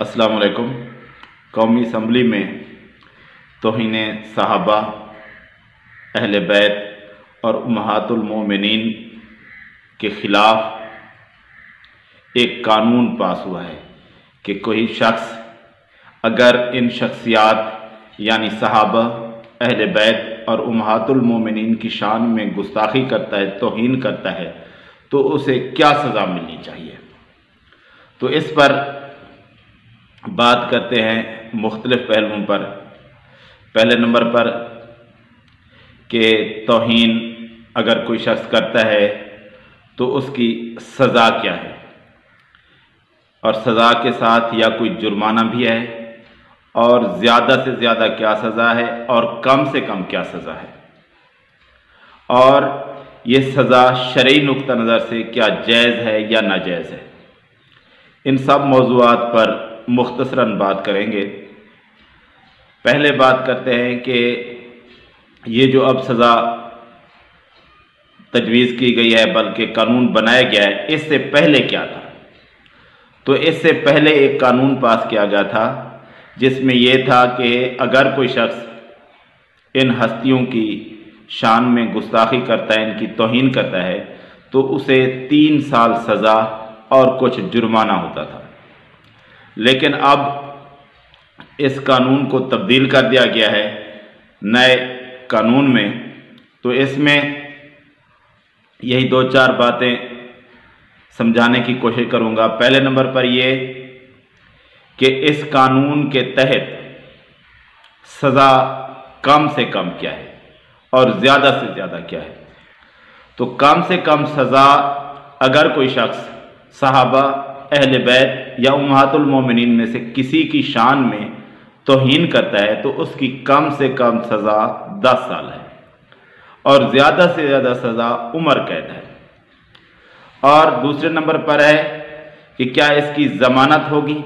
السلام علیکم۔ قومی اسمبلی میں توہین صحابہ، اہل بیت اور امہات المومنین کے خلاف ایک قانون پاس ہوا ہے کہ کوئی شخص اگر ان شخصیات یعنی صحابہ، اہل بیت اور امہات المومنین کی شان میں گستاخی کرتا ہے، توہین کرتا ہے، تو اسے کیا سزا ملنی چاہیے۔ تو اس پر بات کرتے ہیں مختلف پہلوؤں پر۔ پہلے نمبر پر کہ توہین اگر کوئی شخص کرتا ہے تو اس کی سزا کیا ہے، اور سزا کے ساتھ یا کوئی جرمانہ بھی ہے، اور زیادہ سے زیادہ کیا سزا ہے اور کم سے کم کیا سزا ہے، اور یہ سزا شرعی نقطہ نظر سے کیا جائز ہے یا ناجائز ہے۔ ان سب موضوعات پر مختصراً بات کریں گے۔ پہلے بات کرتے ہیں کہ یہ جو اب سزا تجویز کی گئی ہے، بلکہ قانون بنایا گیا ہے، اس سے پہلے کیا تھا۔ تو اس سے پہلے ایک قانون پاس کیا گیا تھا جس میں یہ تھا کہ اگر کوئی شخص ان ہستیوں کی شان میں گستاخی کرتا ہے، ان کی توہین کرتا ہے، تو اسے 3 سال سزا اور کچھ جرمانہ ہوتا تھا۔ لیکن اب اس قانون کو تبدیل کر دیا گیا ہے نئے قانون میں۔ تو اس میں یہی 2-4 باتیں سمجھانے کی کوشش کروں گا۔ پہلے نمبر پر یہ کہ اس قانون کے تحت سزا کم سے کم کیا ہے اور زیادہ سے زیادہ کیا ہے۔ تو کم سے کم سزا اگر کوئی شخص صحابہ، اہل بیت یا امہات المومنین میں سے کسی کی شان میں توہین کرتا ہے تو اس کی کم سے کم سزا 10 سال ہے، اور زیادہ سے زیادہ سزا عمر قید ہے۔ اور دوسرے نمبر پر ہے کہ کیا اس کی ضمانت ہوگی۔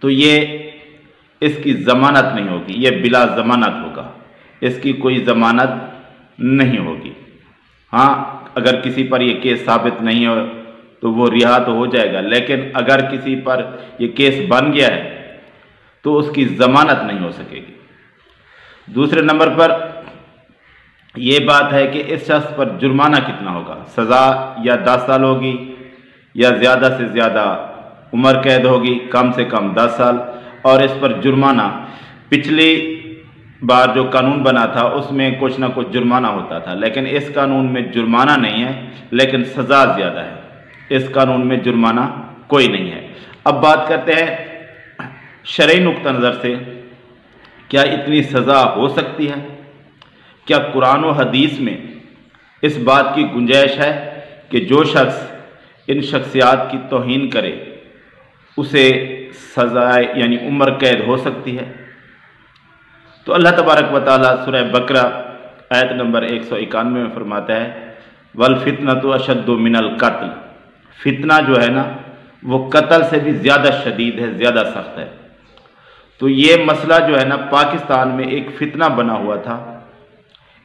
تو یہ اس کی ضمانت نہیں ہوگی، یہ بلا ضمانت ہوگا، اس کی کوئی ضمانت نہیں ہوگی۔ ہاں، اگر کسی پر یہ کیس ثابت نہیں ہو تو وہ رہا تو ہو جائے گا، لیکن اگر کسی پر یہ کیس بن گیا ہے تو اس کی ضمانت نہیں ہو سکے گی۔ دوسرے نمبر پر یہ بات ہے کہ اس شخص پر جرمانہ کتنا ہوگا۔ سزا یا 10 سال ہوگی یا زیادہ سے زیادہ عمر قید ہوگی، کم سے کم 10 سال، اور اس پر جرمانہ پچھلی بار جو قانون بنا تھا اس میں کچھ نہ کچھ جرمانہ ہوتا تھا، لیکن اس قانون میں جرمانہ نہیں ہے لیکن سزا زیادہ ہے۔ اس قانون میں جرمانہ کوئی نہیں ہے۔ اب بات کرتے ہیں شرعی نقطہ نظر سے کیا اتنی سزا ہو سکتی ہے۔ کیا قرآن و حدیث میں اس بات کی گنجائش ہے کہ جو شخص ان شخصیات کی توہین کرے اسے سزا یعنی عمر قید ہو سکتی ہے۔ تو اللہ تبارک و تعالیٰ سورہ بقرہ آیت نمبر 191 میں فرماتا ہے وَالْفِتْنَةُ أَشَدُّ مِنَ الْقَتْلِ۔ فتنہ جو ہے نا وہ قتل سے بھی زیادہ شدید ہے، زیادہ سخت ہے۔ تو یہ مسئلہ جو ہے نا پاکستان میں ایک فتنہ بنا ہوا تھا،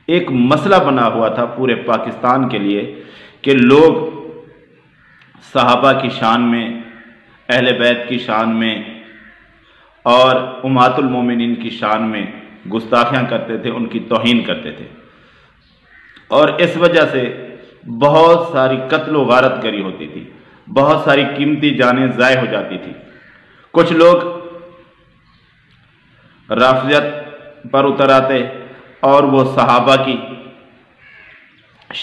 ایک مسئلہ بنا ہوا تھا پورے پاکستان کے لیے کہ لوگ صحابہ کی شان میں، اہل بیت کی شان میں اور امہات المومنین کی شان میں گستاخیاں کرتے تھے، ان کی توہین کرتے تھے، اور اس وجہ سے بہت ساری قتل و غارت گری ہوتی تھی، بہت ساری قیمتی جانیں ضائع ہو جاتی تھی۔ کچھ لوگ رافضیت پر اتر آتے اور وہ صحابہ کی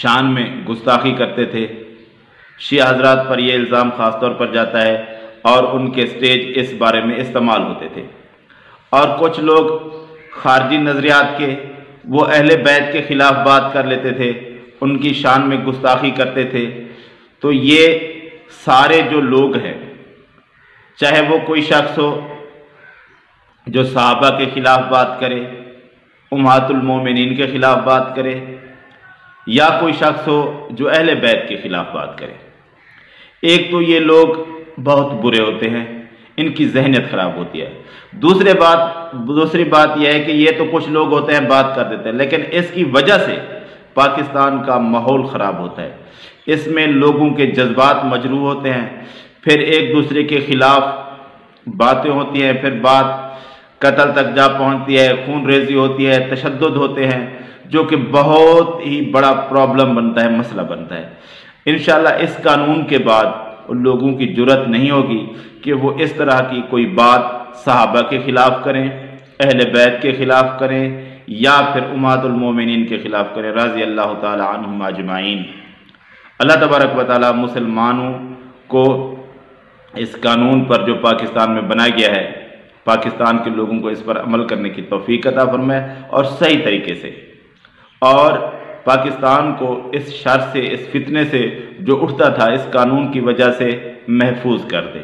شان میں گستاخی کرتے تھے۔ شیعہ حضرات پر یہ الزام خاص طور پر جاتا ہے اور ان کے سٹیج اس بارے میں استعمال ہوتے تھے۔ اور کچھ لوگ خارجی نظریات کے وہ اہل بیت کے خلاف بات کر لیتے تھے، ان کی شان میں گستاخی کرتے تھے۔ تو یہ سارے جو لوگ ہیں، چاہے وہ کوئی شخص ہو جو صحابہ کے خلاف بات کرے، امہات المومنین کے خلاف بات کرے، یا کوئی شخص ہو جو اہل بیت کے خلاف بات کرے، ایک تو یہ لوگ بہت برے ہوتے ہیں، ان کی ذہنیت خراب ہوتی ہے۔ دوسری بات یہ ہے کہ یہ تو کچھ لوگ ہوتے ہیں بات کر دیتے ہیں، لیکن اس کی وجہ سے پاکستان کا ماحول خراب ہوتا ہے، اس میں لوگوں کے جذبات مجروح ہوتے ہیں، پھر ایک دوسرے کے خلاف باتیں ہوتی ہیں، پھر بات قتل تک جا پہنچتی ہے، خون ریزی ہوتی ہے، تشدد ہوتے ہیں، جو کہ بہت ہی بڑا پرابلم بنتا ہے، مسئلہ بنتا ہے۔ انشاءاللہ اس قانون کے بعد ان لوگوں کی جرت نہیں ہوگی کہ وہ اس طرح کی کوئی بات صحابہ کے خلاف کریں، اہل بیت کے خلاف کریں، یا پھر امہات المومنین کے خلاف کریں رضی اللہ تعالی عنہم اجمعین۔ اللہ تبارک و تعالی مسلمانوں کو اس قانون پر جو پاکستان میں بنایا گیا ہے، پاکستان کے لوگوں کو اس پر عمل کرنے کی توفیق عطا فرمائے، اور صحیح طریقے سے، اور پاکستان کو اس شر سے، اس فتنے سے جو اٹھتا تھا اس قانون کی وجہ سے محفوظ کر دے۔